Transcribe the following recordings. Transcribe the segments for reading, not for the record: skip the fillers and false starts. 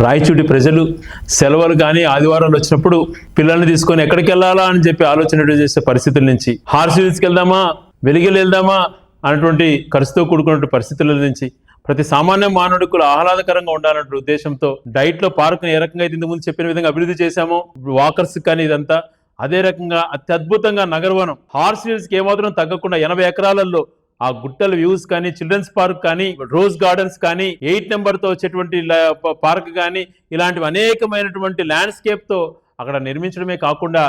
రాయచూటి ప్రజలు సెలవులు కానీ ఆదివారాలు వచ్చినప్పుడు పిల్లల్ని తీసుకొని ఎక్కడికి వెళ్ళాలా అని చెప్పి ఆలోచన చేసే పరిస్థితుల నుంచి హార్స్ హిల్స్కి వెళ్దామా, వెలిగిలు వెళ్దామా అన్నటువంటి ఖర్చుతో కూడుకున్నటువంటి పరిస్థితుల నుంచి ప్రతి సామాన్య మానవుడికి కూడా ఆహ్లాదకరంగా ఉండాలన్న ఉద్దేశంతో డైట్లో పార్క్ను ఏ రకంగా అయితే ఇంతకుముందు చెప్పిన విధంగా అభివృద్ధి చేశామో వాకర్స్ కానీ ఇదంతా అదే రకంగా అత్యద్భుతంగా నగరవనం హార్స్ హిల్స్కి ఏమాత్రం తగ్గకుండా 80 ఎకరాలలో ఆ గుట్టల వ్యూస్ కానీ, చిల్డ్రన్స్ పార్క్ కానీ, రోజ్ గార్డెన్స్ కానీ, 8 నెంబర్తో వచ్చేటువంటి పార్క్ కానీ ఇలాంటివి అనేకమైనటువంటి ల్యాండ్స్కేప్తో అక్కడ నిర్మించడమే కాకుండా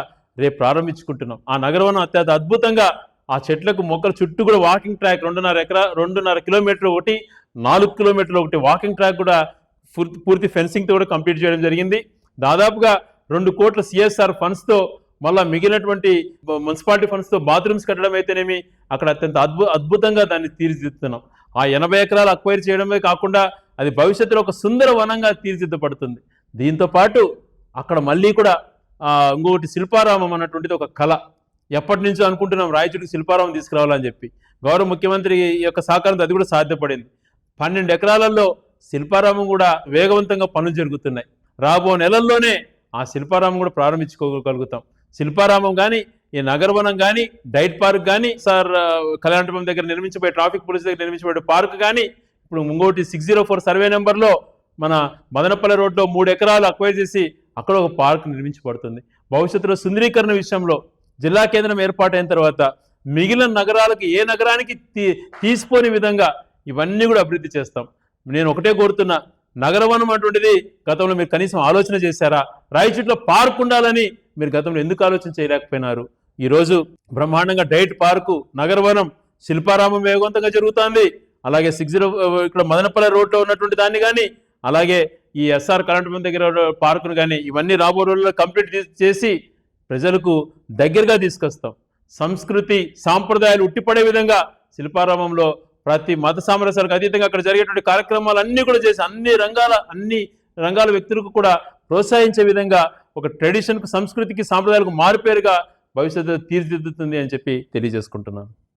రేపు ప్రారంభించుకుంటున్నాం. ఆ నగరవనం అత్యంత అద్భుతంగా ఆ చెట్లకు మొక్కల చుట్టూ కూడా వాకింగ్ ట్రాక్ 2.5 కిలోమీటర్లు ఒకటి, 4 కిలోమీటర్లు ఒకటి వాకింగ్ ట్రాక్ కూడా పూర్తి ఫెన్సింగ్తో కూడా కంప్లీట్ చేయడం జరిగింది. దాదాపుగా 2 కోట్ల CSR ఫండ్స్తో మళ్ళీ మిగిలినటువంటి మున్సిపాలిటీ ఫండ్స్తో బాత్రూమ్స్ కట్టడం అయితేనేమి అక్కడ అత్యంత అద్భుతంగా దాన్ని తీర్చిదిద్దుతున్నాం. ఆ 80 ఎకరాలు అక్వైర్ చేయడమే కాకుండా అది భవిష్యత్తులో ఒక సుందర వనంగా తీర్చిదిద్దపడుతుంది. దీంతో పాటు అక్కడ మళ్ళీ కూడా ఇంకొకటి శిల్పారామం అన్నటువంటిది ఒక కళ. ఎప్పటి నుంచో అనుకుంటున్నాం రాయచూటికి శిల్పారామం తీసుకురావాలని చెప్పి. గౌరవ ముఖ్యమంత్రి యొక్క సహకారంతో అది కూడా సాధ్యపడింది. 12 ఎకరాలలో శిల్పారామం కూడా వేగవంతంగా పనులు జరుగుతున్నాయి. రాబో నెలల్లోనే ఆ శిల్పారామం కూడా ప్రారంభించుకోగలుగుతాం. శిల్పారామం కానీ, ఈ నగరవనం కానీ, డైట్ పార్క్ కానీ, కళ్యాణమండపం దగ్గర నిర్మించబోయే ట్రాఫిక్ పోలీస్ దగ్గర నిర్మించబోయే పార్క్ కానీ, ఇప్పుడు ఇంకోటి 604 సర్వే నెంబర్లో మన మదనపల్లె రోడ్లో 3 ఎకరాలు అక్వైర్ చేసి అక్కడ ఒక పార్క్ నిర్మించబడుతుంది. భవిష్యత్తులో సుందరీకరణ విషయంలో జిల్లా కేంద్రం ఏర్పాటైన తర్వాత మిగిలిన నగరాలకు ఏ నగరానికి తీసిపోని విధంగా ఇవన్నీ కూడా అభివృద్ధి చేస్తాం. నేను ఒకటే కోరుతున్నా, నగరవనం అటువంటిది గతంలో మీరు కనీసం ఆలోచన చేశారా? రాయచూట్లో పార్క్ ఉండాలని మీరు గతంలో ఎందుకు ఆలోచన చేయలేకపోయినారు? ఈరోజు బ్రహ్మాండంగా డైట్ పార్కు, నగరవనం, శిల్పారామం వేగవంతంగా జరుగుతుంది. అలాగే 60 ఇక్కడ మదనపల్లె రోడ్లో ఉన్నటువంటి దాన్ని కానీ, అలాగే ఈ SR కళ్యాణమండపం దగ్గర పార్కును కానీ ఇవన్నీ రాబో రోజుల్లో కంప్లీట్ చేసి ప్రజలకు దగ్గరగా తీసుకొస్తాం. సంస్కృతి సాంప్రదాయాలు ఉట్టిపడే విధంగా శిల్పారామంలో ప్రతి మత సామరస్యాలకు అతీతంగా అక్కడ జరిగేటువంటి కార్యక్రమాలు అన్నీ కూడా చేసి అన్ని రంగాల వ్యక్తులకు కూడా ప్రోత్సహించే విధంగా ఒక ట్రెడిషన్కు, సంస్కృతికి, సాంప్రదాయాలకు మారుపేరుగా భవిష్యత్తులో తీర్చిదిద్దుతుంది అని చెప్పి తెలియజేసుకుంటున్నాను.